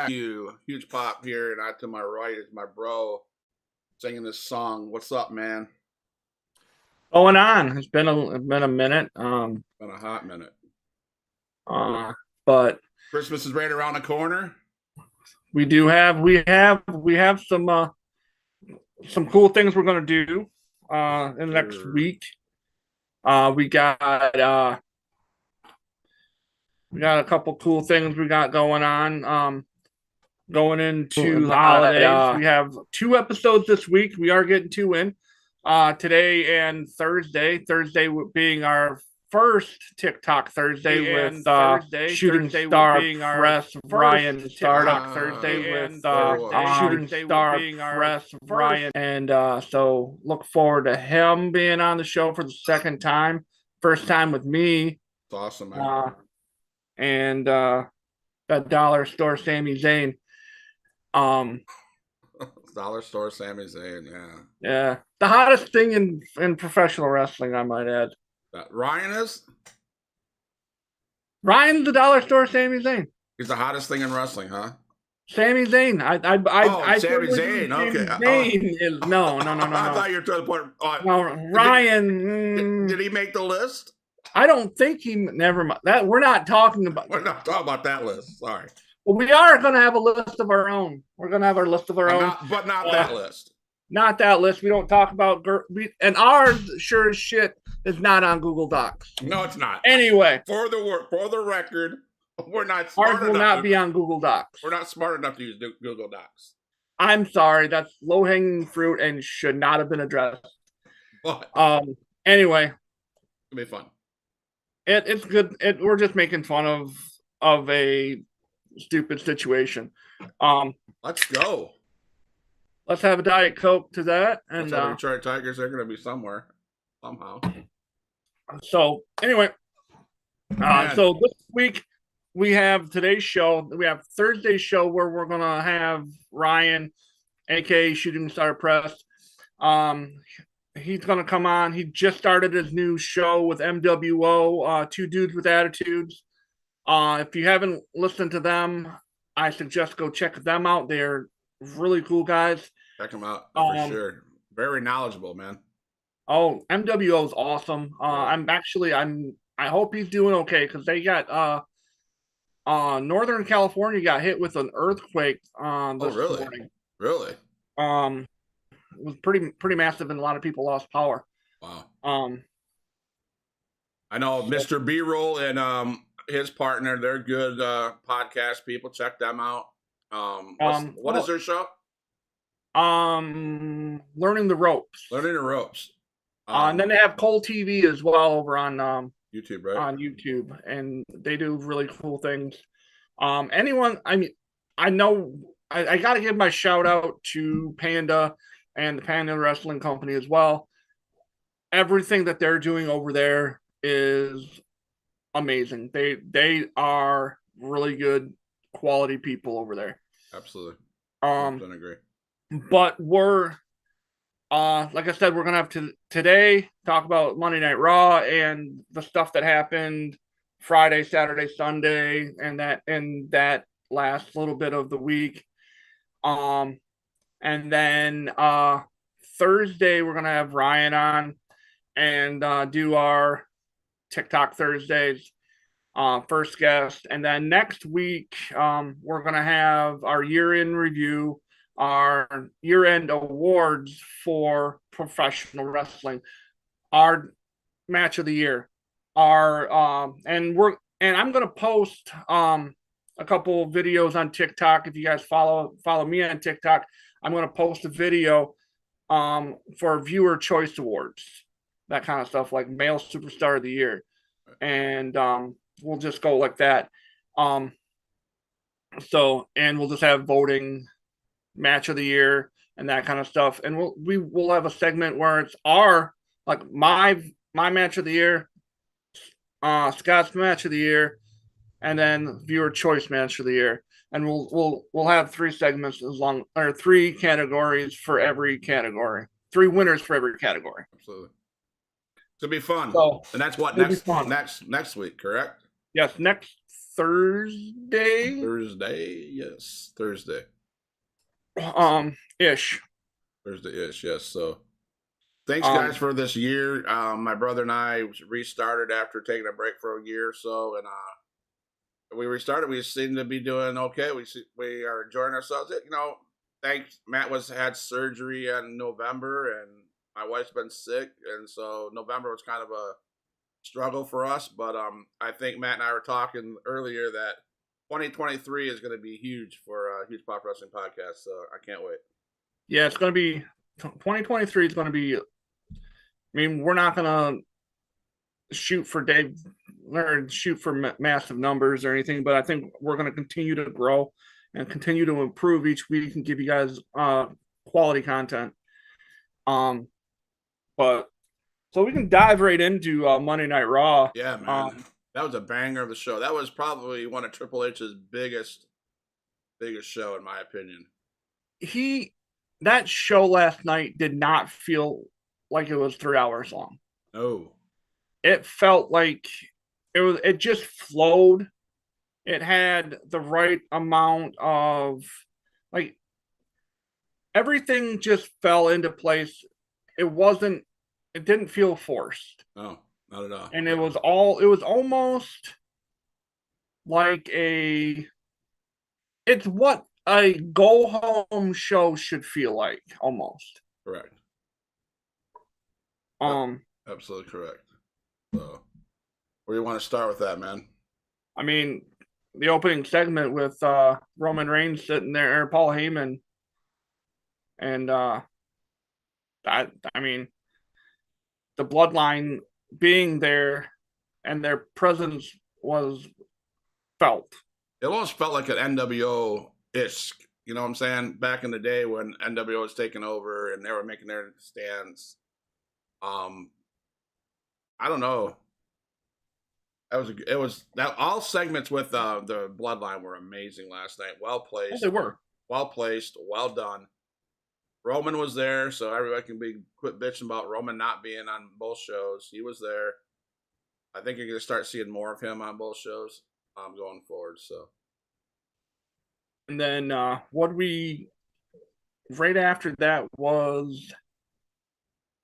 You huge pop here, and to my right is my bro singing this song. What's up, man? Going on. It's been a minute. Been a hot minute. Uh, but Christmas is right around the corner. we have some cool things we're gonna do in the next Sure. week. We got we got a couple cool things we got going on. Going into the holidays, we have 2 episodes this week. We are getting two in. Today and Thursday. Thursday being our first TikTok Thursday with Shooting Star Press Ryan Startup Thursday with Shooting Star Press Ryan, and so look forward to him being on the show for the second time. First time with me, It's awesome, man. and that Dollar Store Sami Zayn. Dollar Store Sami Zayn, Yeah, the hottest thing in professional wrestling, I might add. Ryan is. Ryan's the Dollar Store Sami Zayn. He's the hottest thing in wrestling, huh? Sami Zayn. I Sami Zayn. Okay. Zayn is no. I thought you were trying to point. No, Ryan. Did he make the list? I don't think he. Never mind. That we're not talking about. We're not talking about that list. Sorry. Well, we are going to have a list of our own. We're going to have our list of our own, but not that list. Not that list. We don't talk about and ours. Sure as shit is not on Google Docs. No, it's not. Anyway, for the record, we're not. Smart ours will not be on Google Docs. We're not smart enough to use Google Docs. I'm sorry. That's low hanging fruit and should not have been addressed. But anyway, it'll be fun. It's good. We're just making fun of a stupid situation. Let's go. Let's have a Diet Coke to that. And Detroit Tigers are going to be somewhere somehow. So anyway, so this week we have today's show. We have Thursday's show where we're going to have Ryan, aka Shooting Star Press. He's going to come on. He just started his new show with MWO, Two Dudes with Attitudes. If you haven't listened to them, I suggest go check them out. They're really cool guys. Check them out for sure. Very knowledgeable, man. Oh, MWO is awesome. I hope he's doing okay because they got Northern California got hit with an earthquake this morning. Really? It was pretty massive, and a lot of people lost power. Wow. I know Mr. B-Roll and his partner. They're good podcast people. Check them out. What is their show? Learning the Ropes. Learning the Ropes. And then they have Cole TV as well over on YouTube, right? On YouTube, and they do really cool things. Anyone, I mean, I know I got to give my shout out to Panda and the Panda Wrestling Company as well. Everything that they're doing over there is amazing. They are really good quality people over there. Absolutely. I agree. But we're like I said, we're gonna have to today talk about Monday Night Raw and the stuff that happened Friday, Saturday, Sunday, and that last little bit of the week. And then Thursday we're gonna have Ryan on and do our TikTok Thursdays. First guest, and then next week we're gonna have our year-end review, our year-end awards for professional wrestling, our match of the year, and I'm gonna post a couple of videos on TikTok. If you guys follow me on TikTok, I'm gonna post a video for viewer choice awards, that kind of stuff, like male superstar of the year, and we'll just go like that. And we'll just have voting, match of the year, and that kind of stuff. And we'll have a segment where it's my match of the year, Scott's match of the year, and then viewer choice match of the year. And we'll have 3 segments or 3 categories for every category, 3 winners for every category. Absolutely. It's gonna be fun. So, and that's what next week, correct? Yes, next Thursday. Thursday, yes, Thursday. Ish. Thursday-ish, yes. So thanks, guys, for this year. My brother and I restarted after taking a break for a year or so, and we restarted. We seem to be doing okay. We are enjoying ourselves. Thanks. Matt had surgery in November, and my wife's been sick, and so November was kind of a struggle for us. But I think Matt and I were talking earlier that 2023 is going to be huge for Huge Pop Wrestling Podcast. So I can't wait. Yeah, it's going to be 2023 is going to be. I mean, we're not going to shoot for massive numbers or anything, but I think we're going to continue to grow and continue to improve each week and give you guys quality content. But so we can dive right into Monday Night Raw. Yeah, man, that was a banger of the show. That was probably one of Triple H's biggest show, in my opinion. That show last night did not feel like it was 3 hours long. No. It felt like it just flowed. It had the right amount of, like, everything just fell into place. It didn't feel forced. No, not at all. And it was almost like it's what a go home show should feel like, almost. Correct. Absolutely correct. So, where do you want to start with that, man? I mean, the opening segment with Roman Reigns sitting there, or Paul Heyman, and the Bloodline being there and their presence was felt. It almost felt like an NWO-ish, you know what I'm saying? Back in the day when NWO was taking over and they were making their stands. I don't know. All segments with the Bloodline were amazing last night. Well placed. Yes, they were. Well placed. Well done. Roman was there, so everybody can quit bitching about Roman not being on both shows. He was there. I think you're going to start seeing more of him on both shows going forward. So, and then right after that was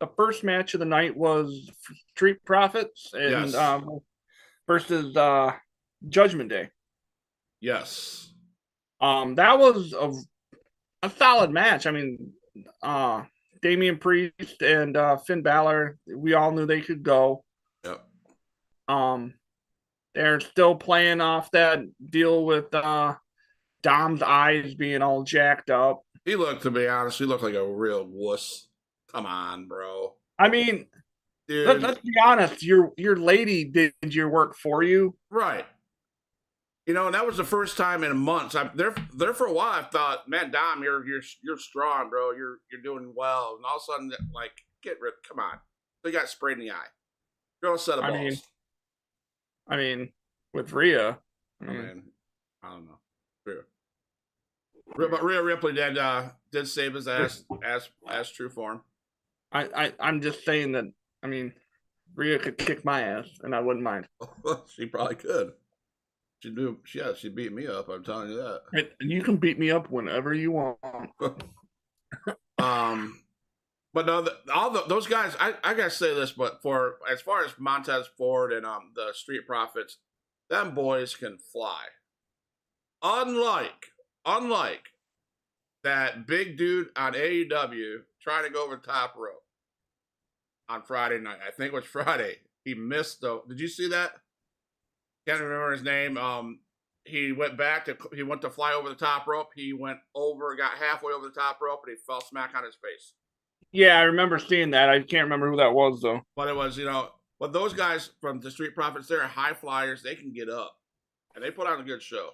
the first match of the night was Street Profits and versus Judgment Day. Yes. That was a solid match. I mean, Damian Priest and Finn Balor, we all knew they could go. Yep. They're still playing off that deal with Dom's eyes being all jacked up. To be honest, like a real wuss. Come on, bro. I mean, let's be honest. Your lady did your work for you, right? And that was the first time in months. There for a while. I thought, man, Dom, you're strong, bro. You're doing well. And all of a sudden, like, get rid. Come on, they got sprayed in the eye. Girl, set of balls. I mean, with Rhea. I don't know. But Rhea Ripley did save his ass as true form. I'm just saying that. I mean, Rhea could kick my ass, and I wouldn't mind. She probably could. She beat me up. I'm telling you that. And you can beat me up whenever you want. But no, those guys. I gotta say this, but as far as Montez Ford and the Street Profits, them boys can fly. Unlike that big dude on AEW trying to go over the top rope on Friday night. I think it was Friday. He missed though. Did you see that? Can't remember his name. He went to fly over the top rope. He went over, got halfway over the top rope, and he fell smack on his face. Yeah, I remember seeing that. I can't remember who that was though. But it was, but those guys from the Street Profits, they're high flyers. They can get up, and they put on a good show.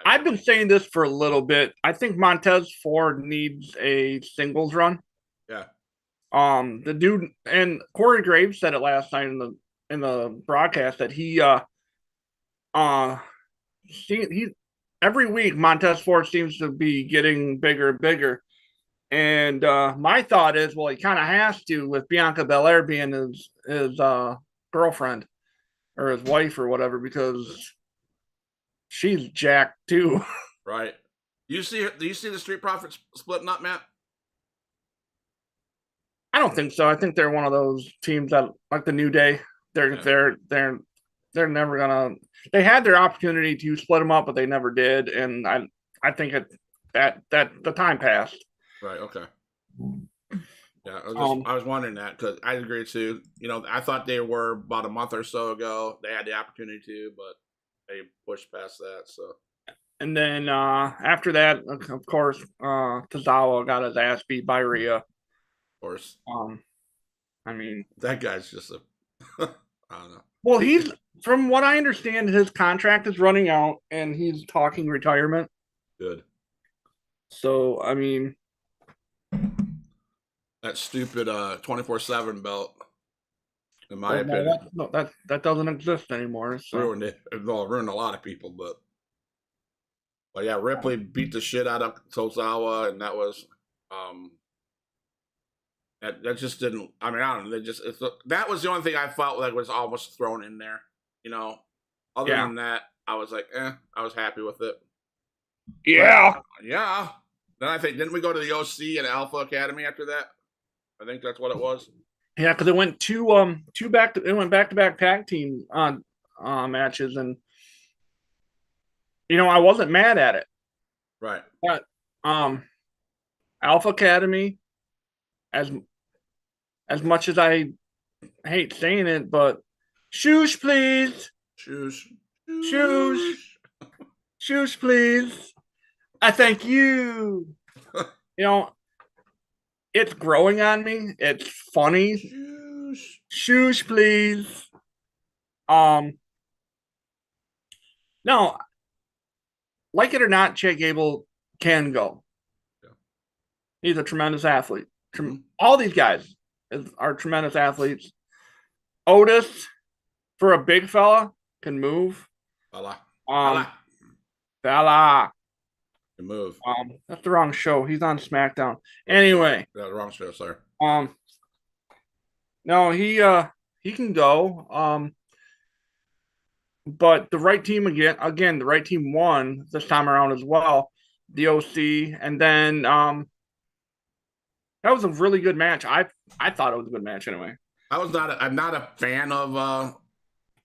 I've been saying this for a little bit. I think Montez Ford needs a singles run. Yeah. The dude, and Corey Graves said it last night in the broadcast that he every week Montez Ford seems to be getting bigger and bigger. And my thought is, well, he kind of has to with Bianca Belair being his girlfriend or his wife or whatever, because she's jacked too. Right. You see her, do you see the Street Profits splitting up, Matt? I don't think so. I think they're one of those teams that, like the New Day, they're Yeah. they're they're they're never gonna. They had their opportunity to split them up, but they never did. And I think that the time passed. Right. Okay. Yeah, Um, I was wondering that because I agree too. I thought they were about a month or so ago. They had the opportunity to, but they pushed past that. So of and then after that, of course, Tozawa got his ass beat by Rhea. course, Um, I mean, that guy's just a I don't know. well, he's from what I understand, his contract is running out, and he's talking retirement. Good. So, I mean, That stupid 24/7 belt, in my well, opinion, that doesn't exist anymore. So, ruined it. Well, it ruined a lot of people, but yeah, Ripley beat the shit out of Tozawa, and that was um that just didn't. I mean, I don't know. That was the only thing I felt like was almost thrown in there. You know, other yeah, than that, I was like, I was happy with it. yeah, But, yeah. Then I think didn't we go to the OC and Alpha Academy after that? I think that's what it was. yeah, because it went it went back to back tag team on matches, and I wasn't mad at it, Right. but Alpha Academy, as as much as I hate saying it, but shoes, please, Shoes. shoes, Shoes. shoes, please. I thank you. You know, it's growing on me. It's funny. Shoes. Shoes, please. Um, no, like it or not, Chad Gable can go. Yeah. He's a tremendous athlete. Mm-hmm. All these guys are tremendous athletes. Otis, for a big fella, can move. Fella. Um, Fella. fella. Good move. That's the wrong show. He's on SmackDown. Anyway, Yeah, the wrong show, sorry. no, he can go. But the right team again, the right team won this time around as well. The OC, and then that was a really good match. I thought it was a good match anyway. I'm not a fan of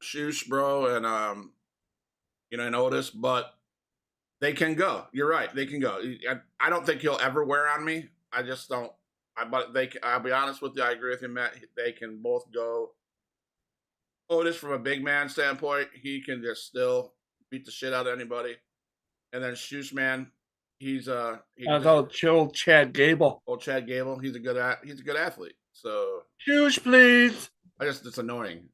Shoosh, bro, and Otis, but they can go. You're right, they can go. I don't think he'll ever wear on me. I just don't. I'll be honest with you. I agree with you, Matt. They can both go. Otis, from a big man standpoint, he can just still beat the shit out of anybody. And then Shoosh, man, he's Chill Chad Gable. old Chad Gable. He's a good athlete. So Shoosh, please. it's annoying.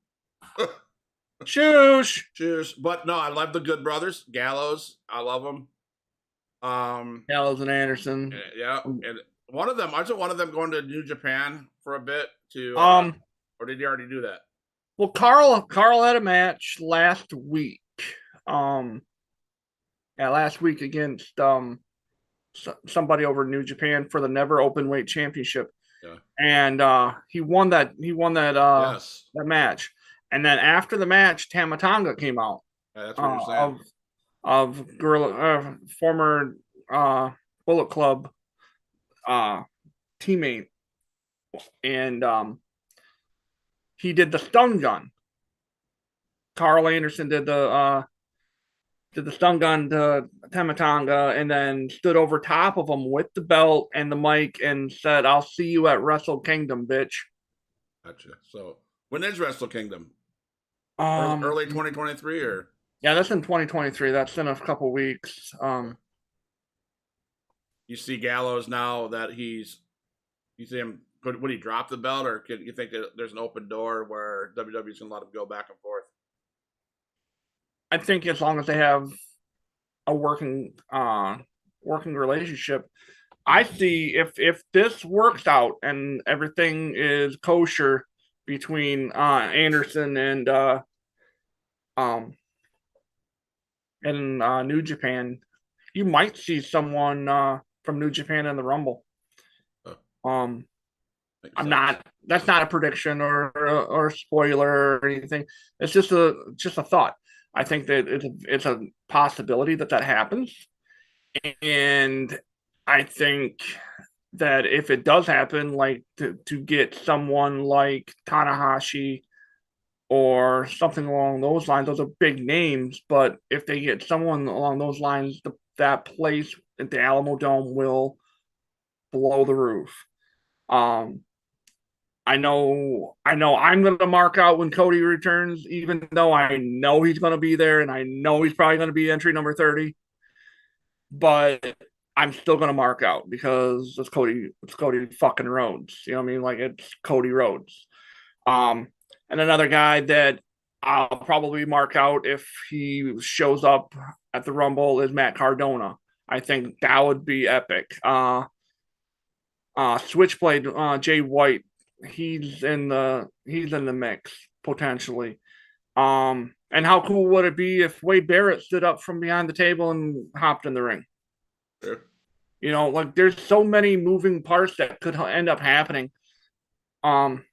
Shoosh. Cheers. But no, I love the Good Brothers. Gallows, I love them. Gallows and Anderson. Yeah, and wasn't one of them going to New Japan for a bit to or did he already do that? Well, Carl had a match last week. Last week against somebody over in New Japan for the Never Openweight Championship. Yeah. And he won that Yes. that match. And then after the match, Tama Tonga came out. Yeah, that's what you're saying. Of Gorilla former Bullet Club teammate. And he did the stun gun. Carl Anderson did the stun gun to Tama Tonga and then stood over top of him with the belt and the mic and said, "I'll see you at Wrestle Kingdom, bitch." Gotcha. So when is Wrestle Kingdom? Early 2023 or? Yeah, that's in 2023. That's in a couple weeks. You see Gallows now that you see him. Would he drop the belt, or could you think that there's an open door where WWE's gonna let him go back and forth? I think as long as they have a working relationship, I see if this works out and everything is kosher between Anderson and New Japan, you might see someone from New Japan in the Rumble. I'm not. That's not a prediction or a spoiler or anything. It's just a thought. I think that it's a possibility that that happens, and I think that if it does happen, like to get someone like Tanahashi or something along those lines, those are big names. But if they get someone along those lines, that place at the Alamo Dome will blow the roof. Um, I know I'm gonna mark out when Cody returns, even though I know he's gonna be there and I know he's probably gonna be entry number 30, but I'm still gonna mark out because it's Cody fucking Rhodes. You know what I mean? Like it's Cody Rhodes. Um and another guy that I'll probably mark out if he shows up at the Rumble is Matt Cardona. I think that would be epic. Switchblade, Jay White, he's in the mix potentially. And how cool would it be if Wade Barrett stood up from behind the table and hopped in the ring? Sure. You know, like there's so many moving parts that could end up happening.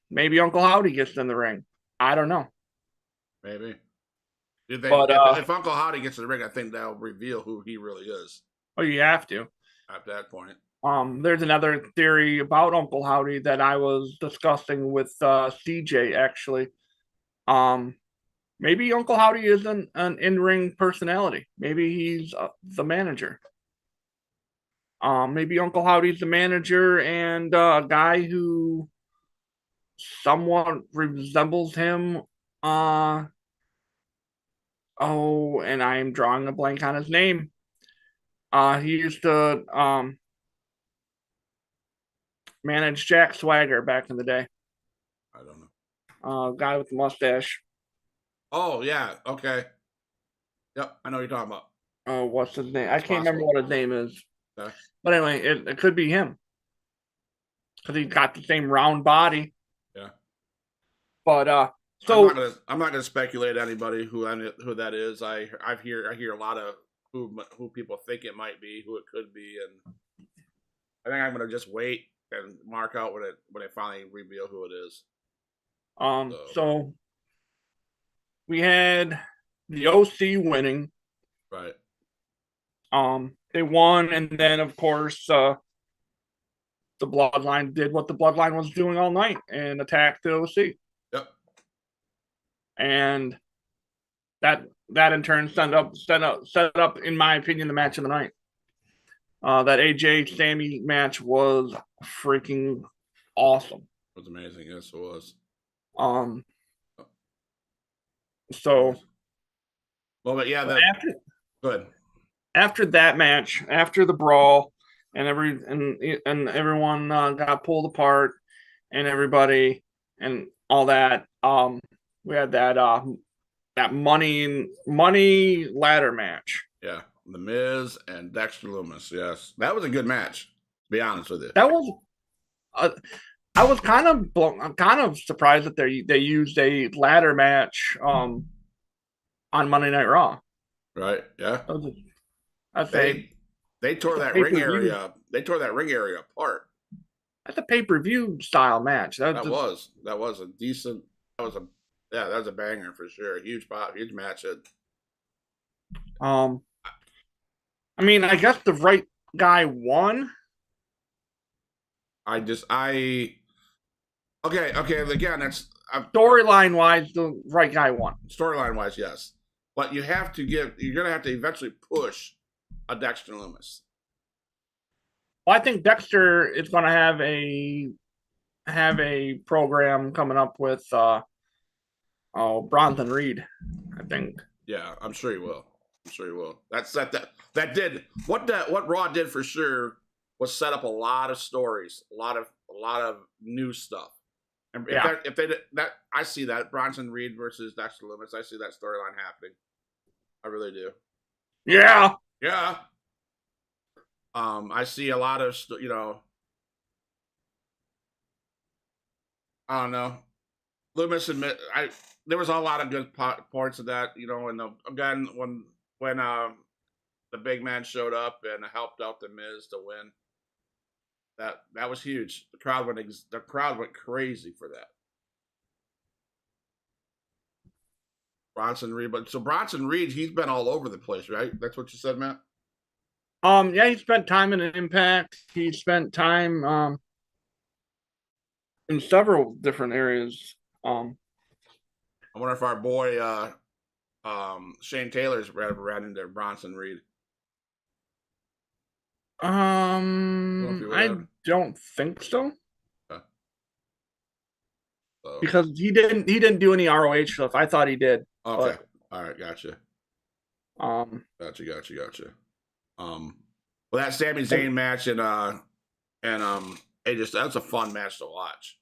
Maybe Uncle Howdy gets in the ring. I don't know. Maybe. You think But if Uncle Howdy gets in the ring, I think that'll reveal who he really is oh, you have to. at that point. There's another theory about Uncle Howdy that I was discussing with CJ actually. Um, Maybe Uncle Howdy isn't an in-ring personality. Maybe he's the manager. Maybe Uncle Howdy's the manager and a guy who somewhat resembles him. Uh, oh, and I am drawing a blank on his name. He used to manage Jack Swagger back in the day. I don't know. Guy with the mustache. Oh yeah, okay. Yep, I know what you're talking about. Oh, what's his name? I It's can't remember possible. what his name is. Okay. But anyway, it could be him because he's got the same round body. Yeah. But I'm so not gonna speculate anybody who that is. I hear a lot of who people think it might be, who it could be, and I think I'm gonna just wait and mark out when it finally reveal who it is. so we had the OC winning. Right. They won, and then of course the Bloodline did what the Bloodline was doing all night and attacked the OC, Yep. and that in turn set up, in my opinion, the match of the night. That AJ Sammy match was freaking awesome. It was amazing. Yes, it was. Um, so well, but yeah, good. After that match, after the brawl, and everyone got pulled apart, and everybody and all that. We had that money ladder match. Yeah, The Miz and Dexter Lumis. Yes, that was a good match. To be honest with you, That was. I was I'm kind of surprised that they used a ladder match on Monday Night Raw. Right? Yeah. They tore that ring area. They tore that ring area apart. That's a pay-per-view style match. That was a decent. That was a banger for sure. Huge match. I mean, I guess the right guy won. Okay. Again, that's storyline wise, the right guy won. Storyline wise, yes, but you're gonna have to eventually push a Dexter Lumis. Well, I think Dexter is going to have a program coming up with Bronson Reed. I think. Yeah, I'm sure he will. That did what Raw did for sure was set up a lot of stories, a lot of new stuff. And if they did that, I see that Bronson Reed versus Dexter Lumis. I see that storyline happening. I really do. Yeah. Yeah. I see a lot of I don't know. Lumis admit there was a lot of good parts of that, and again when the big man showed up and helped out the Miz to win. That was huge. The crowd went crazy for that. Bronson Reed. But so Bronson Reed, he's been all over the place, right? That's what you said, Matt? Yeah, he spent time in Impact. He spent time in several different areas. I wonder if our boy Shane Taylor's ever ran into Bronson Reed. I don't think so. Okay. So, because he didn't do any ROH stuff. I thought he did. okay. But, All right, gotcha. Gotcha. Well, that Sami Zayn match and it just that's a fun match to watch.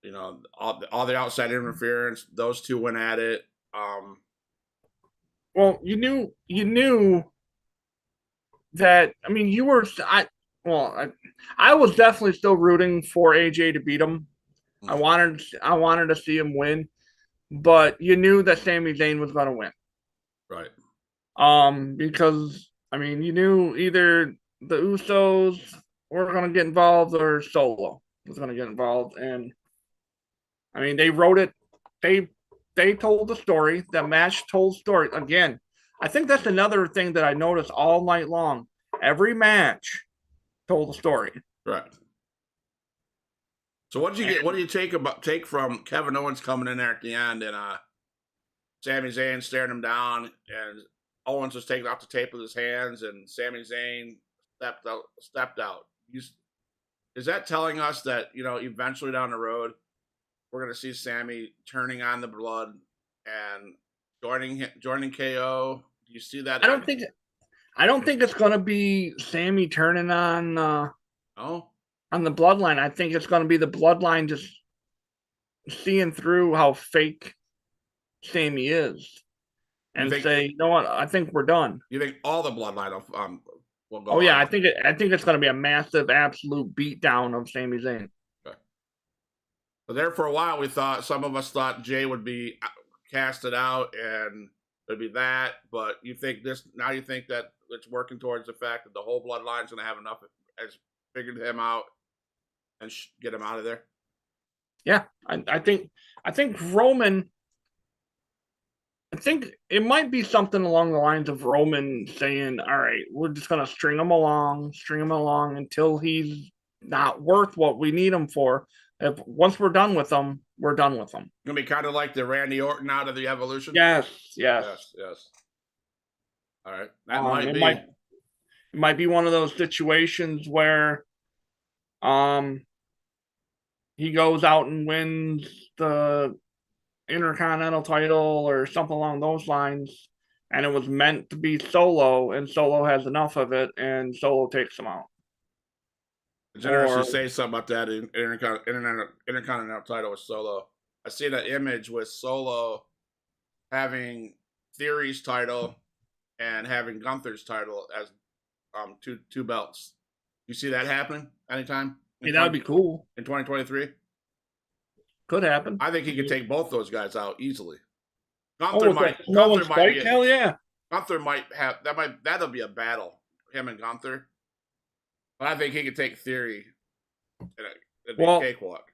You know, all the outside interference, those two went at it. Well, you knew that. I mean, you were. I was definitely still rooting for AJ to beat him. I wanted to see him win, but you knew that Sami Zayn was going to win. Right. Because I mean, you knew either the Usos were going to get involved or Solo was going to get involved, and I mean, they wrote it. They told the story. The match told story. Again, I think that's another thing that I noticed all night long. Every match told a story. Right. So what do you take from Kevin Owens coming in there at the end and Sami Zayn staring him down and Owens was taking off the tape with his hands and Sami Zayn stepped out. Is that telling us that, you know, eventually down the road we're going to see Sami turning on the blood and joining KO? Do you see that? I don't think it's going to be Sami turning on on the bloodline. I think it's going to be the bloodline just seeing through how fake Sami is and say, you know what? I think we're done. You think all the bloodline will go? Oh yeah, I think it's going to be a massive, absolute beatdown of Sami Zayn. Okay. But there for a while, some of us thought Jay would be casted out and it'd be that. But you think that it's working towards the fact that the whole bloodline's going to have enough as figured him out and get him out of there. Yeah, I think Roman. I think it might be something along the lines of Roman saying, "All right, we're just gonna string him along until he's not worth what we need him for. Once we're done with him, we're done with him." Gonna be kind of like the Randy Orton out of the Evolution. Yes. All right, that might be. It might be one of those situations where, he goes out and wins the Intercontinental title or something along those lines, and it was meant to be Solo, and Solo has enough of it, and Solo takes him out. It's interesting to say something about that Intercontinental title with Solo. I see that image with Solo having Theory's title and having Gunther's title as two belts. You see that happening anytime? Hey, that would be cool. In 2023? Could happen. I think he could take both those guys out easily. Gunther might be. Hell yeah. Gunther might have that'll be a battle, him and Gunther. But I think he could take Theory. It'd be a cakewalk.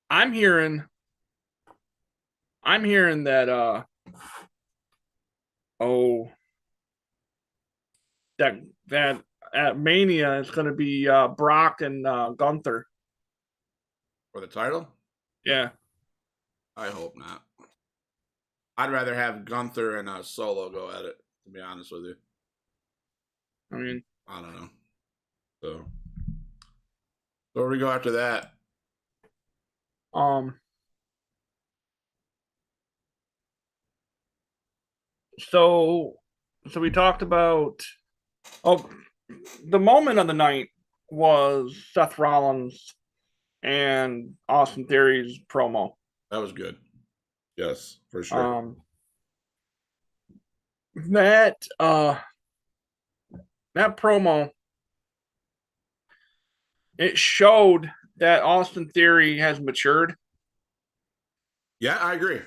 I'm hearing that that at Mania it's going to be Brock and Gunther for the title. Yeah, I hope not. I'd rather have Gunther and Solo go at it. To be honest with you, I mean, I don't know. So where we go after that? So we talked about the moment of the night was Seth Rollins and Austin Theory's promo. That was good. Yes, for sure. That promo, it showed that Austin Theory has matured. Yeah, I agree.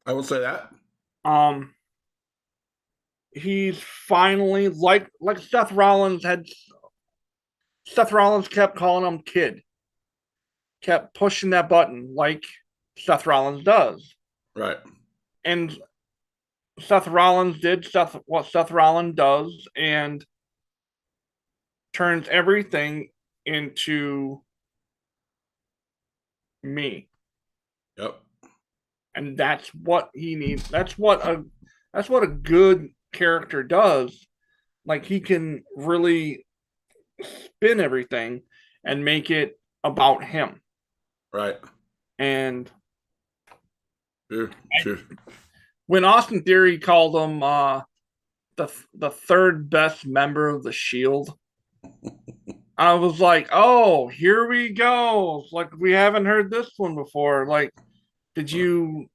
I will say that. He's finally like Seth Rollins kept calling him kid. Kept pushing that button like Seth Rollins does. Right. And Seth Rollins did what Seth Rollins does and turns everything into me. Yep. And that's what he needs. That's what a good character does. Like he can really spin everything and make it about him. Right. And Sure. Sure. when Austin Theory called him the third best member of the Shield, I was like, oh, here we go. Like we haven't heard this one before. Like, did you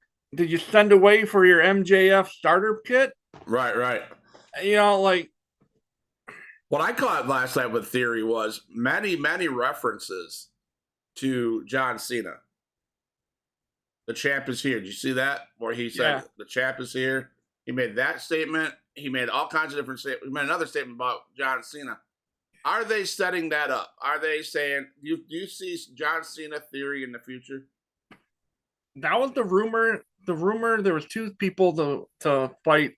send away for your MJF starter kit? Right. Right. You know, like What I caught last night with Theory was many references to John Cena. The champ is here. Did you see that? Where he said the champ is here. He made that statement. He made all kinds of different statements. He made another statement about John Cena. Are they setting that up? Are they saying, do you see John Cena Theory in the future? that was the rumor. The rumor there was two people to fight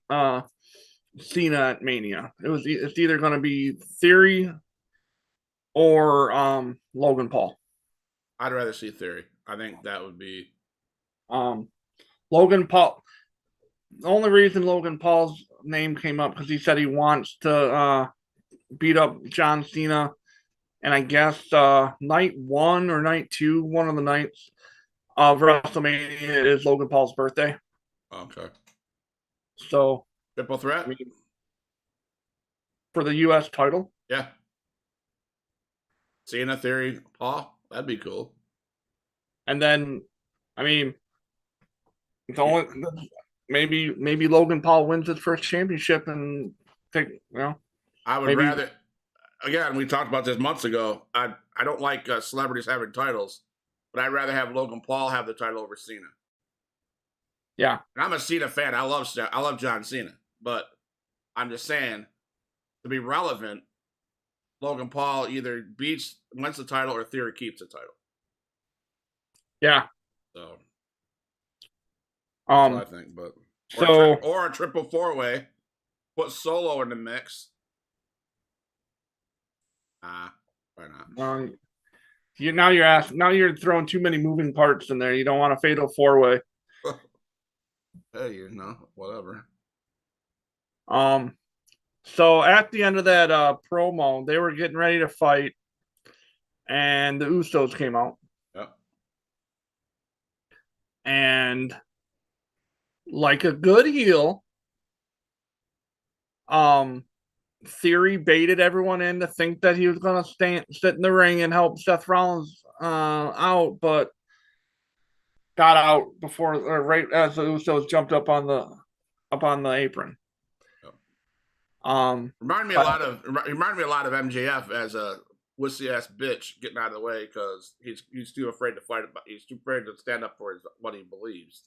Cena at Mania. It's either going to be Theory or Logan Paul. I'd rather see Theory. I think that would be Logan Paul. The only reason Logan Paul's name came up because he said he wants to beat up John Cena, and I guess night 1 or night 2, one of the nights of WrestleMania is Logan Paul's birthday. okay. So Triple threat? I mean, for the U.S. title. Yeah. Cena Theory, Paul, that'd be cool. And then, I mean, it's only maybe Logan Paul wins his first championship and take I would rather. Again, we talked about this months ago. I don't like celebrities having titles, but I'd rather have Logan Paul have the title over Cena. Yeah, and I'm a Cena fan. I love John Cena, but I'm just saying to be relevant, Logan Paul either wins the title or Theory keeps the title. Yeah. So that's what I think. But or a triple 4-way, put Solo in the mix. Why not? Now you're throwing too many moving parts in there. You don't want a fatal 4-way. Hey, whatever. So at the end of that promo, they were getting ready to fight, and the Usos came out. Yep. And like a good heel, Theory baited everyone in to think that he was going to sit in the ring and help Seth Rollins out, but got out before or right as the Usos jumped up on the apron. Yep. Reminded me a lot of MJF as a wussy ass bitch getting out of the way because he's too afraid to fight. He's too afraid to stand up for what he believes.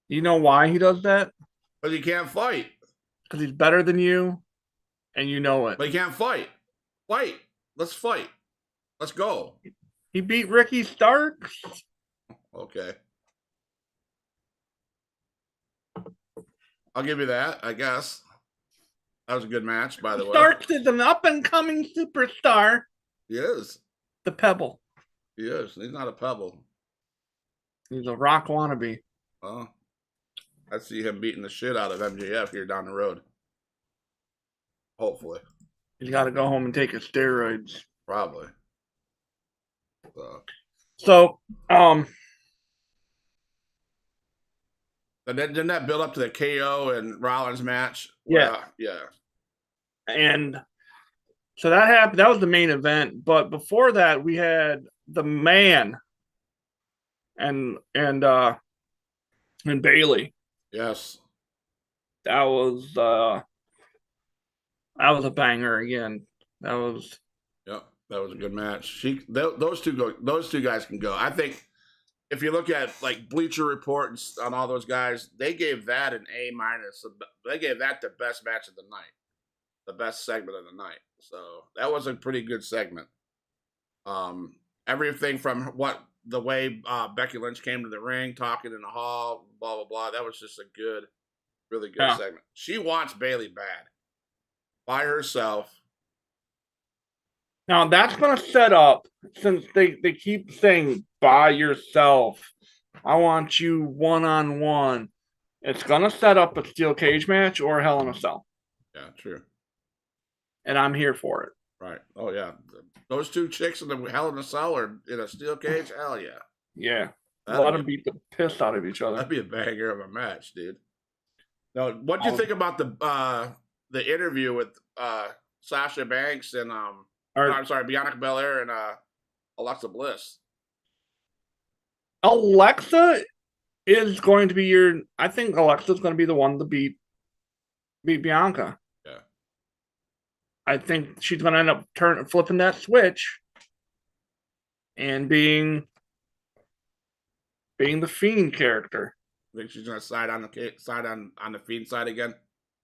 You know why he does that? Because he can't fight. Because he's better than you, and you know it. But he can't fight. Fight. Let's fight. Let's go. He beat Ricky Starks. Okay. I'll give you that, I guess. That was a good match, by the way. Starks is an up-and-coming superstar. He is. The Pebble. He is. He's not a pebble. He's a Rock wannabe. Oh. I see him beating the shit out of MJF here down the road. Hopefully. He's got to go home and take his steroids. Probably. So, didn't that build up to the KO and Rollins match? Yeah. Yeah. And so that happened. That was the main event. But before that, we had the Man and Bailey. Yes. That was a banger again. That was a good match. Those two guys can go. I think if you look at like Bleacher Report on all those guys, they gave that an A-. They gave that the best match of the night, the best segment of the night. So that was a pretty good segment. Everything from the way Becky Lynch came to the ring, talking in the hall, blah blah blah. That was just a good Really good segment. She wants Bayley bad. By herself. Now that's going to set up, since they keep saying by yourself, I want you one-on-one. It's going to set up a steel cage match or Hell in a Cell. Yeah, true. And I'm here for it. Right. Oh, yeah. Those two chicks in the Hell in a Cell or in a steel cage? Hell yeah. Yeah. Let them beat the piss out of each other. That'd be a banger of a match, dude. Now, what do you think about the interview with Sasha Banks and Bianca Belair and Alexa Bliss? Alexa is going to be I think Alexa's going to be the one to beat Bianca. Yeah. I think she's going to end up flipping that switch and being the Fiend character. I think she's going to side on the Fiend side again.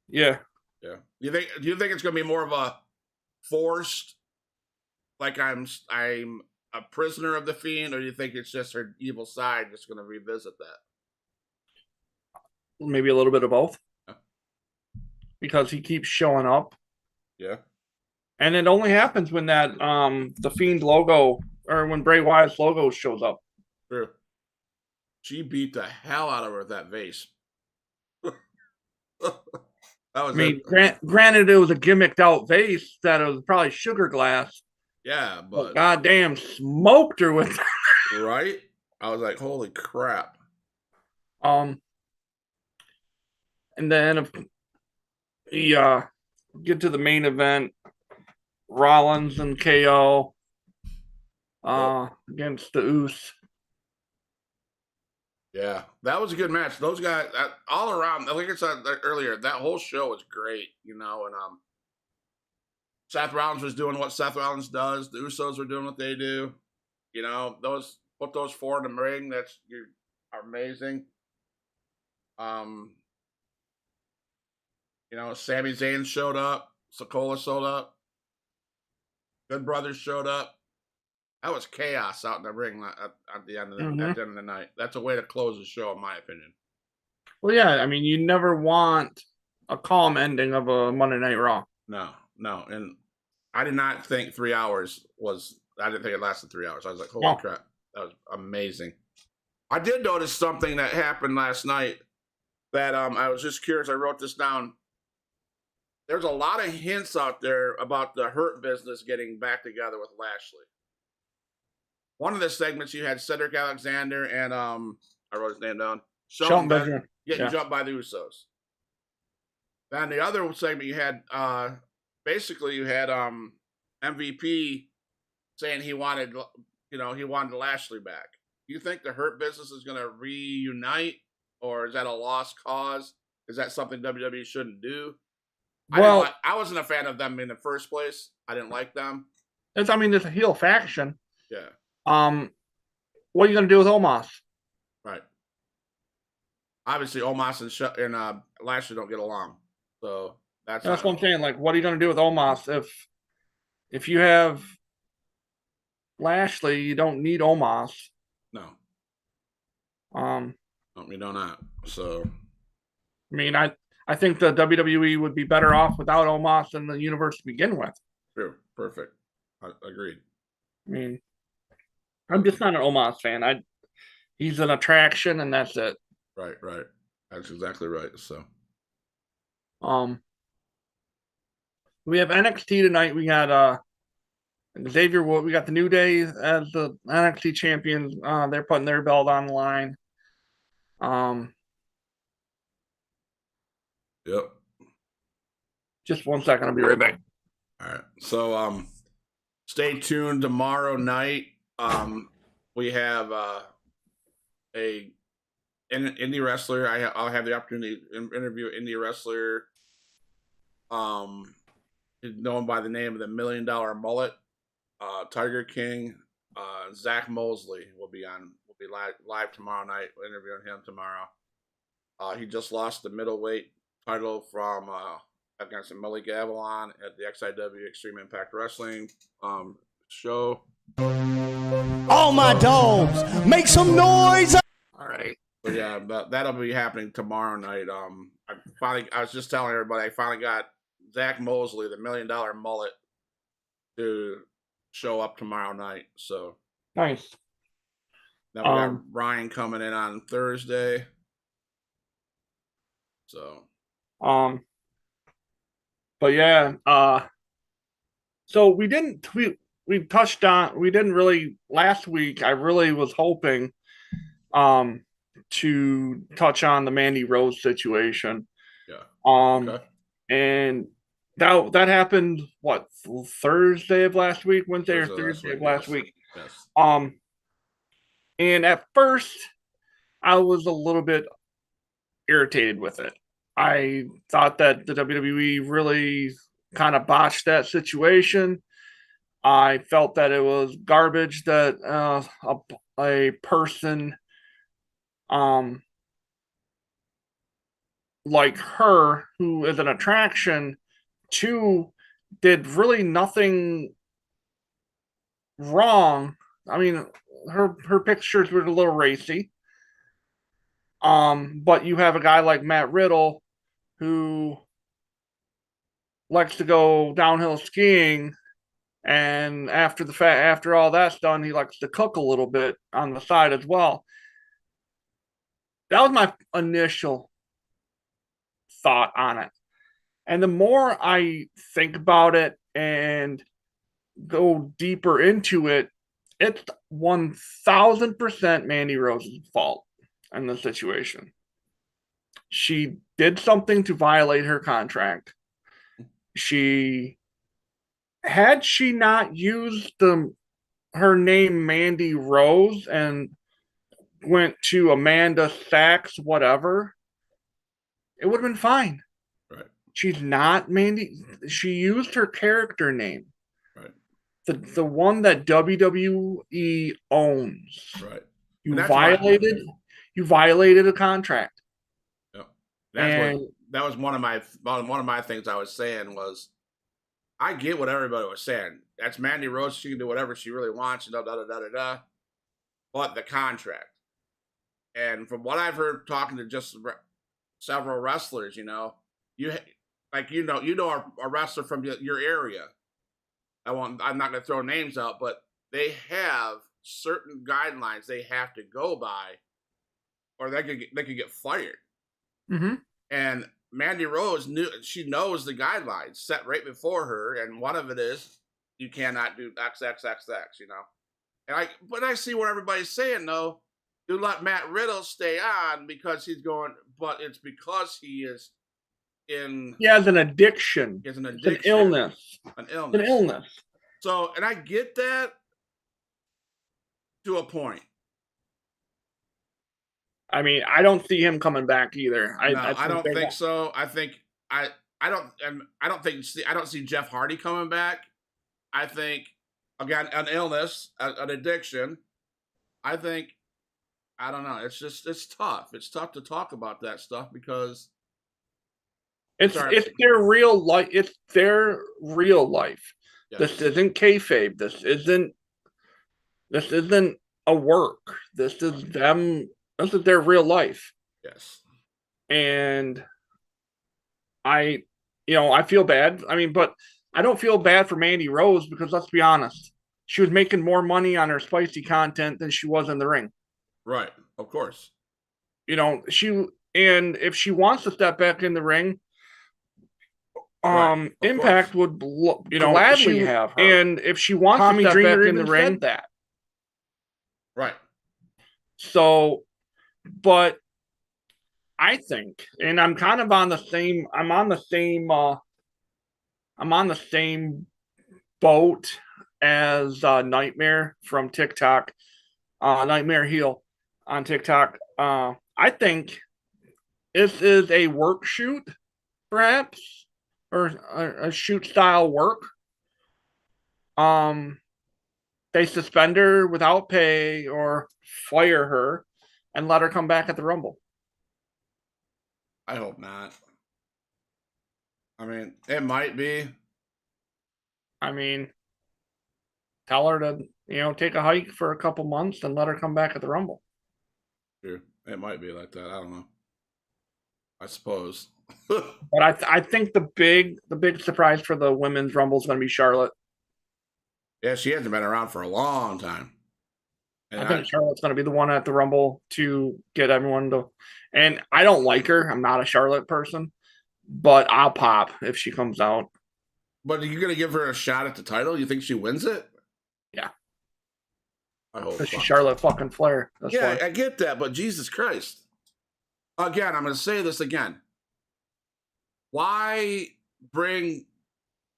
Yeah. Yeah. Do you think it's going to be more of a forced, like I'm a prisoner of the Fiend, or do you think it's just her evil side just going to revisit that? Maybe a little bit of both. Yeah. Because he keeps showing up. Yeah. And it only happens when that the Fiend logo, or when Bray Wyatt's logo shows up. True. She beat the hell out of her with that vase. Granted, it was a gimmicked out vase that it was probably sugar glass. Yeah, but goddamn smoked her with that. Right? I was like, holy crap. And then if we get to the main event, Rollins and KO against the Usos. Yeah, that was a good match. Those guys, all around, like I said earlier, that whole show was great, and Seth Rollins was doing what Seth Rollins does. The Usos were doing what they do. Put those four in the ring. Are amazing. Sami Zayn showed up. Sokola showed up. Good Brothers showed up. That was chaos out in the ring at the end of the night. That's a way to close the show, in my opinion. Well, yeah, I mean, you never want a calm ending of a Monday Night Raw. No, and I did not think 3 hours was. I didn't think it lasted 3 hours. I was like, holy crap, that was amazing. I did notice something that happened last night that I was just curious. I wrote this down. There's a lot of hints out there about the Hurt Business getting back together with Lashley. One of the segments you had Cedric Alexander and I wrote his name down. Shelton Benjamin getting jumped by the Usos. Then the other segment you had MVP saying he wanted Lashley back. Do you think the Hurt Business is going to reunite, or is that a lost cause? Is that something WWE shouldn't do? Well, I wasn't a fan of them in the first place. I didn't like them. It's a heel faction. Yeah. What are you going to do with Omos? Right. Obviously, Omos and Lashley don't get along, so that's what I'm saying. Like, what are you going to do with Omos if you have Lashley? You don't need Omos. No. We do not. So, I mean, I think the WWE would be better off without Omos in the universe to begin with. True. Perfect. Agreed. I mean, I'm just not an Omos fan. He's an attraction, and that's it. Right. That's exactly right. So, we have NXT tonight. We got Xavier Wood. We got the New Day as the NXT champions. They're putting their belt on the line. Yep. Just 1 second. I'll be right back. All right. So, stay tuned tomorrow night. We have a indie wrestler. I'll have the opportunity to interview an indie wrestler. Known by the name of the $1 Million Mullet, Tiger King. Zach Mosley will be live tomorrow night. We're interviewing him tomorrow. He just lost the middleweight title from against Malik Avalon at the XIW Extreme Impact Wrestling show. All my dogs, make some noise! All right. But yeah, that'll be happening tomorrow night. finally, I was just telling everybody, I finally got Zach Mosley, the $1 Million Mullet, to show up tomorrow night. So nice. now we got Ryan coming in on Thursday. So, but yeah, so we didn't we touched on we didn't really last week. I really was hoping to touch on the Mandy Rose situation. yeah. Okay. And that happened what, Thursday of last week, Wednesday or Thursday of last week. Yes. And at first I was a little bit irritated with it. I thought that the WWE really kind of botched that situation. I felt that it was garbage that a person like her, who is an attraction to, did really nothing wrong. I mean, her pictures were a little racy. But you have a guy like Matt Riddle who likes to go downhill skiing, and after all that's done, he likes to cook a little bit on the side as well. That was my initial thought on it. And the more I think about it and go deeper into it, it's 1000% Mandy Rose's fault in the situation. She did something to violate her contract. Had she not used her name Mandy Rose and went to Amanda Sachs, whatever, it would have been fine. Right. She's not Mandy. She used her character name. Right. The one that WWE owns. Right. You violated a contract. That was one of my things I was saying was, I get what everybody was saying. That's Mandy Rose. She can do whatever she really wants. But the contract, and from what I've heard talking to just several wrestlers, you know a wrestler from your area. I'm not going to throw names out, but they have certain guidelines they have to go by, or they could get fired. Mm-hmm. And Mandy Rose knows the guidelines set right before her, and one of it is you cannot do XXXX, but I see what everybody's saying though. You let Matt Riddle stay on because he's going, but it's because he has an addiction. It's an illness. An illness. So, and I get that to a point. I mean, I don't see him coming back either. I don't think so. I don't see Jeff Hardy coming back. I think, again, an illness, an addiction. I don't know. It's tough. It's tough to talk about that stuff because it's their real life. It's their real life. Yes. This isn't kayfabe. This isn't a work. This is them. This is their real life. Yes. And I feel bad. I mean, but I don't feel bad for Mandy Rose because, let's be honest, she was making more money on her spicy content than she was in the ring. Right. Of course. And if she wants to step back in the ring, right. Impact would gladly have her. And if she wants Tommy to step Dreamer back in the ring, that. Right. So, but I think, and I'm kind of on the same boat as Nightmare from TikTok, Nightmare Heel on TikTok. I think this is a work shoot, perhaps, or a shoot style work. They suspend her without pay or fire her and let her come back at the Rumble. I hope not. I mean, it might be. I mean, tell her to, take a hike for a couple months and let her come back at the Rumble. Sure. It might be like that. I don't know. I suppose. But I think the big surprise for the women's rumble is going to be Charlotte. Yeah, she hasn't been around for a long time. And I think Charlotte's going to be the one at the rumble to get everyone to. And I don't like her. I'm not a Charlotte person, but I'll pop if she comes out. But are you going to give her a shot at the title? You think she wins it? Yeah. I hope Because she's Charlotte fucking Flair. That's why. I get that, but Jesus Christ. Again, I'm going to say this again. Why bring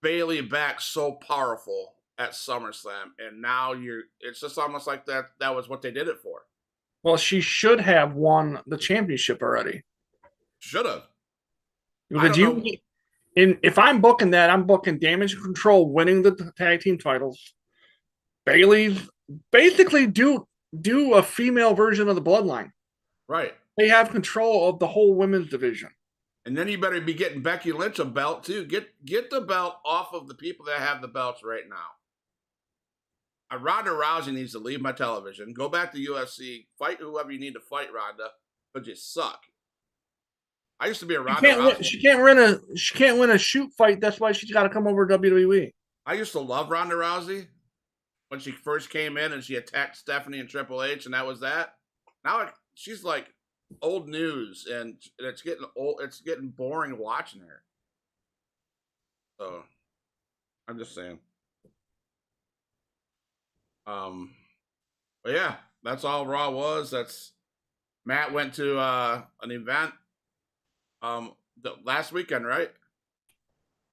Bayley back so powerful at SummerSlam, and now it's just almost like that was what they did it for. Well, she should have won the championship already. Should have. If I'm booking that, I'm booking Damage Control winning the tag team titles. Bayley's basically do a female version of the Bloodline. Right. They have control of the whole women's division. And then you better be getting Becky Lynch a belt too. Get the belt off of the people that have the belts right now. Ronda Rousey needs to leave my television. Go back to UFC. Fight whoever you need to fight, Ronda. But you suck. I used to be a Ronda Rousey. She can't win a shoot fight. That's why she's got to come over to WWE. I used to love Ronda Rousey when she first came in and she attacked Stephanie and Triple H, and that was that. Now she's like old news, and it's getting old. It's getting boring watching her. So I'm just saying. But yeah, that's all Raw was. That's Matt went to an event the last weekend, right?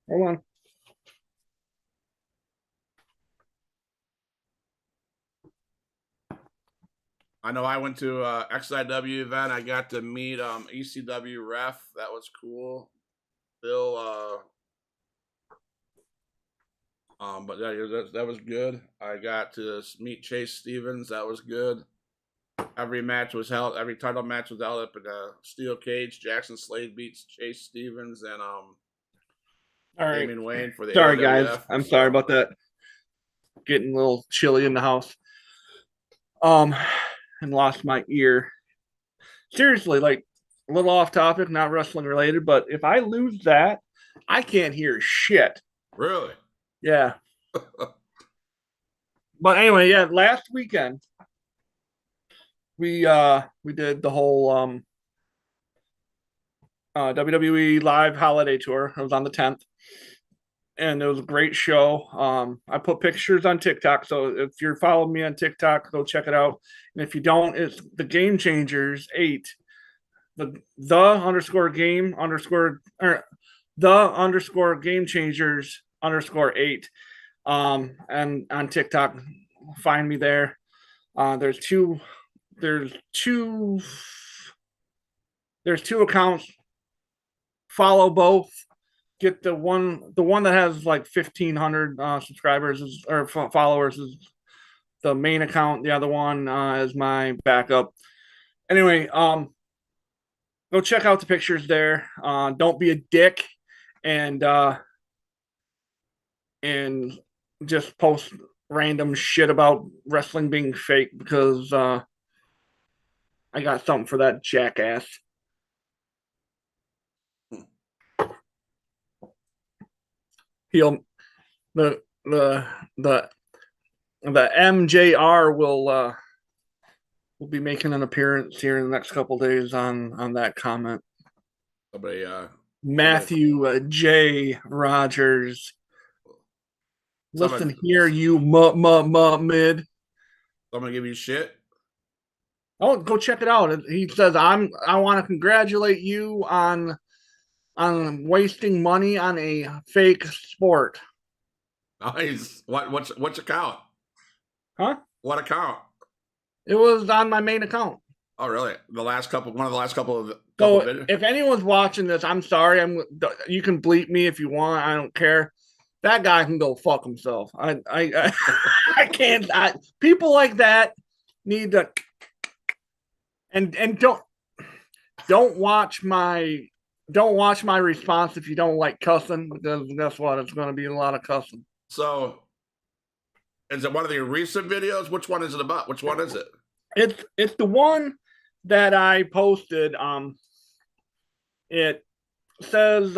Hold on. I know I went to XIW event. I got to meet ECW ref. That was cool. Bill but that was good. I got to meet Chase Stevens. That was good. Every title match was held up in a steel cage. Jackson Slade beats Chase Stevens and all right. Damian Wayne for the Sorry, AWF. Guys. I'm sorry about that. Getting a little chilly in the house. And lost my ear. Seriously, like a little off topic, not wrestling related, but if I lose that, I can't hear shit. Really? Yeah. But anyway, yeah, last weekend we did the whole WWE live holiday tour. It was on the 10th. And it was a great show. I put pictures on TikTok, so if you're following me on TikTok, go check it out. And if you don't, it's the Game Changers 8, the underscore game underscore or the underscore Game Changers underscore 8. And on TikTok, find me there. There's two accounts. Follow both. Get the one that has like 1,500 subscribers or followers is the main account. The other one is my backup. Anyway, go check out the pictures there. Don't be a dick and just post random shit about wrestling being fake because I got something for that jackass. The MJR will be making an appearance here in the next couple days on that comment. Somebody, Matthew J. Rogers. Listen here, you mid. Someone give you shit? Oh, go check it out. He says, I want to congratulate you on wasting money on a fake sport. Nice. What's account? Huh? What account? It was on my main account. Oh, really? One of the last couple of videos? If anyone's watching this, I'm sorry. You can bleep me if you want. I don't care. That guy can go fuck himself. I can't. People like that need to and don't watch my response if you don't like cussing, because guess what? It's going to be a lot of cussing. So, is it one of the recent videos? Which one is it about? Which one is it? It's the one that I posted. says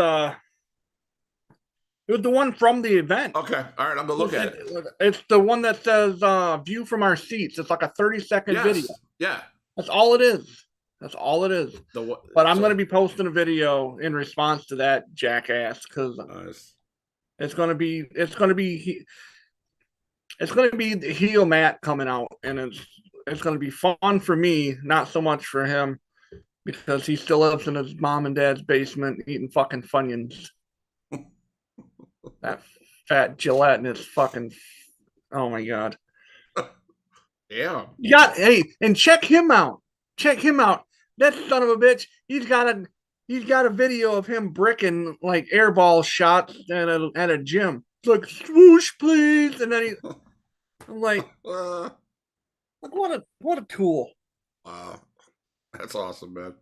it was the one from the event. Okay, all right, I'm gonna look at it. It's the one that says view from our seats. It's like a 30-second video. Yeah. That's all it is. That's all it is. But I'm going to be posting a video in response to that jackass because nice. it's going to be the heel Matt coming out, and it's going to be fun for me, not so much for him, because he still lives in his mom and dad's basement eating fucking Funyuns. That fat Gillette and his fucking, oh my god. Yeah. And check him out. Check him out. That son of a bitch. He's got a video of him bricking like airball shots at a gym. It's like swoosh, please, and then I'm like, what a tool. Wow, that's awesome, man.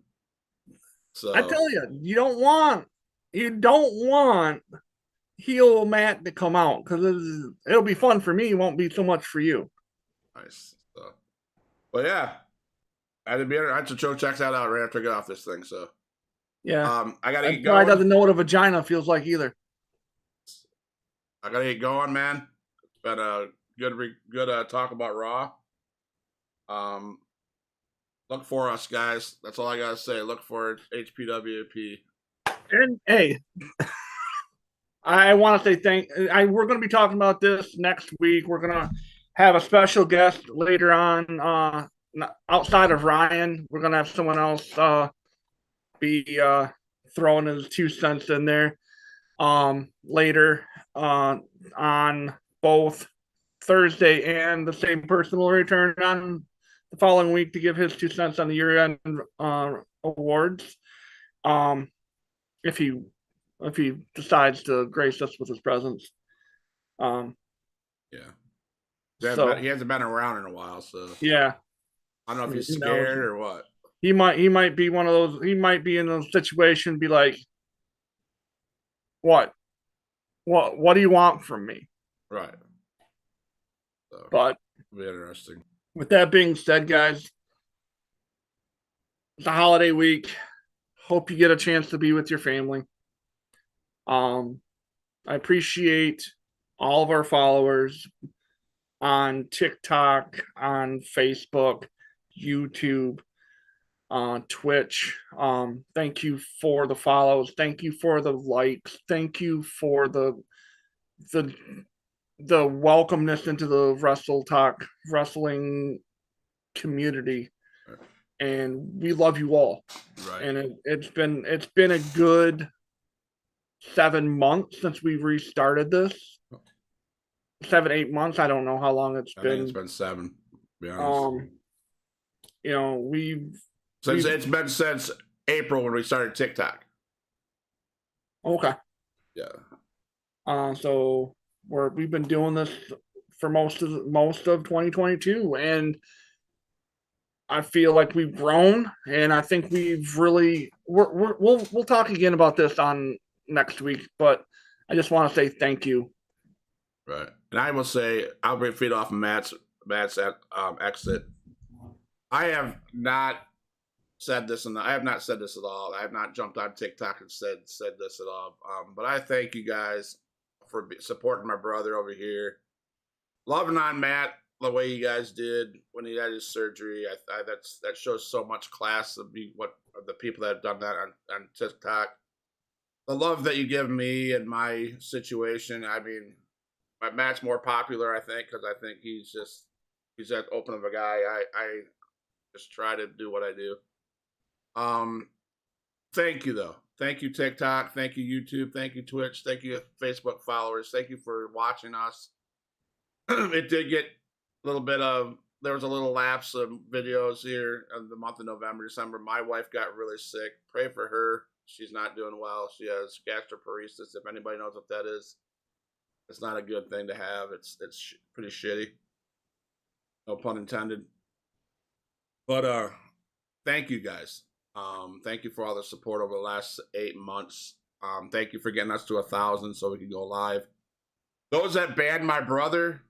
So I tell you, you don't want heel Matt to come out because it'll be fun for me. It won't be so much for you. Nice. So, but yeah, I had to check that out right after I get off this thing. So yeah, I gotta get going. going. Doesn't know what a vagina feels like either. I gotta get going, man. It's been a good talk about Raw. Look for us, guys. That's all I gotta say. Look for HPWP. And hey, I want to say we're going to be talking about this next week. We're going to have a special guest later on. Outside of Ryan, we're going to have someone else be throwing his 2 cents in there later on both Thursday, and the same person will return on the following week to give his 2 cents on the year-end awards. If he decides to grace us with his presence. Yeah. He hasn't been around in a while, so yeah. I don't know if he's scared or what. He might be one of those. He might be in a situation, be like, what do you want from me? Right. So, but it'll be interesting. With that being said, guys, it's a holiday week. Hope you get a chance to be with your family. I appreciate all of our followers on TikTok, on Facebook, YouTube, Twitch. Thank you for the follows. Thank you for the likes. Thank you for the welcomeness into the wrestling community. Right. And we love you all. Right. And it's been a good 7 months since we restarted this. 7-8 months. I don't know how long it's been. I think it's been 7. To be honest. It's been since April when we started TikTok. Okay. Yeah. So we've been doing this for most of 2022, and I feel like we've grown, and I think we've really. We'll talk again about this on next week, but I just want to say thank you. Right, and I will say I'll feed off Matt's exit. I have not said this, and I have not said this at all. I have not jumped on TikTok and said this at all. But I thank you guys for supporting my brother over here, loving on Matt the way you guys did when he had his surgery. That shows so much class of the people that have done that on TikTok. The love that you give me and my situation. I mean, Matt's more popular, I think, because I think he's that open of a guy. I just try to do what I do. Thank you though. Thank you TikTok. Thank you YouTube. Thank you Twitch. Thank you Facebook followers. Thank you for watching us. It did get a little bit of. There was a little lapse of videos here in the month of November, December. My wife got really sick. Pray for her. She's not doing well. She has gastroparesis. If anybody knows what that is, it's not a good thing to have. It's pretty shitty. No pun intended. But thank you guys. Thank you for all the support over the last 8 months. Thank you for getting us to 1,000 so we can go live. Those that banned my brother,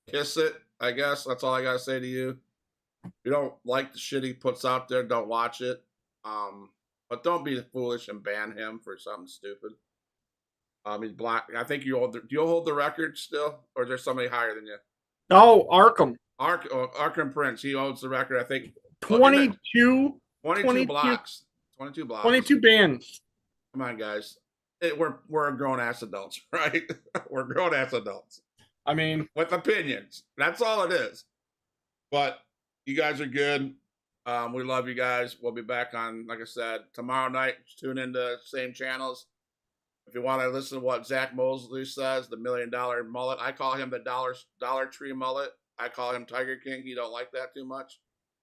kiss it. I guess that's all I gotta say to you. If you don't like the shit he puts out there, don't watch it. but don't be foolish and ban him for something stupid. He's black. I think do you hold the record still, or is there somebody higher than you? No, Arkham. Arkham Prince. He holds the record. I think 22 blocks. 22 blocks. 22 bans. Come on, guys. We're grown ass adults, right? We're grown ass adults. I mean, with opinions. That's all it is. But you guys are good. We love you guys. We'll be back on, like I said, tomorrow night. Tune into same channels. If you want to listen to what Zach Mosley says, the $1 Million Mullet, I call him the Dollar Tree Mullet. I call him Tiger King. He don't like that too much.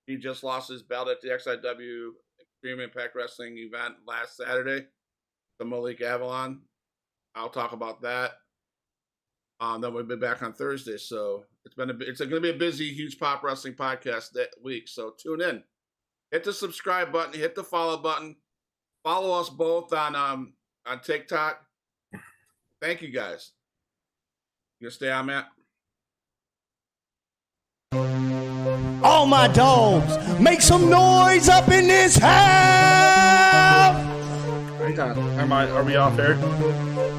He just lost his belt at the XIW Extreme Impact Wrestling event last Saturday, the Malik Avalon. I'll talk about that. Then we'll be back on Thursday. So it's going to be a busy, huge pop wrestling podcast that week. So tune in. Hit the subscribe button. Hit the follow button. Follow us both on TikTok. Thank you guys. You gonna stay on, Matt? All my dogs, make some noise up in this house. are we off air?